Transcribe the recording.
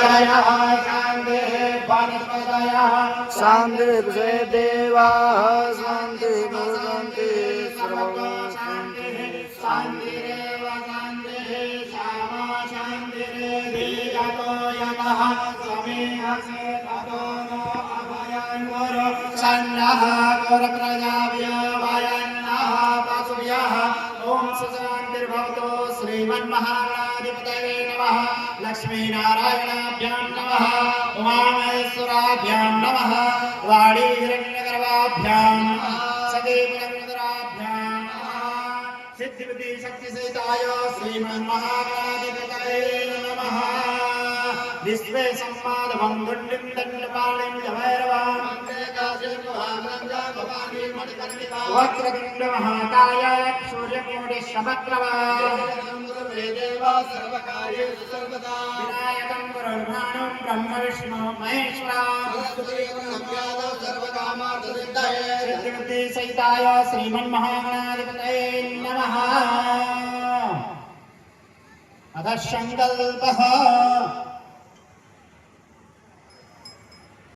शांति वनस्पतयः शांति देवाः शांति शांति सर्वं शांति शांतिरेव शांतिः श्यामा शांतिरेधिगतो यतः समेहसे ततो नो अभयङ्कुरु सन्नः कुरुप्रजाभ्यो वयन्नः पशुभ्यः ॐ सुशान्तिर्भवतु श्रीमन्महागणाधिपतये नमः लक्ष्मीनारायणाभ्यां नमः उमामहेश्वराभ्यां नमः वाणी हिरण्यगर्भाभ्यां नमः सतीपुरन्दराभ्यां नमः सिद्धिबुद्धि शक्तिसहिताय श्रीमन्महागणाधिपतये नमः विश्वे सम्मादवं गुण्डिं दण्डपाणिं जभैरवां वक्रतुण्ड महाकाय सूर्यकोटिसमप्रभा सर्वकार्येषु सर्वदा विनायकं गुरुर्भानुं ब्रह्म विष्णु महेश्वरा सर्वकामार्थसिद्धये सिद्धिबुद्धि सहिताय श्रीमन्महागणाधिपतये नमः। अथ संकल्पः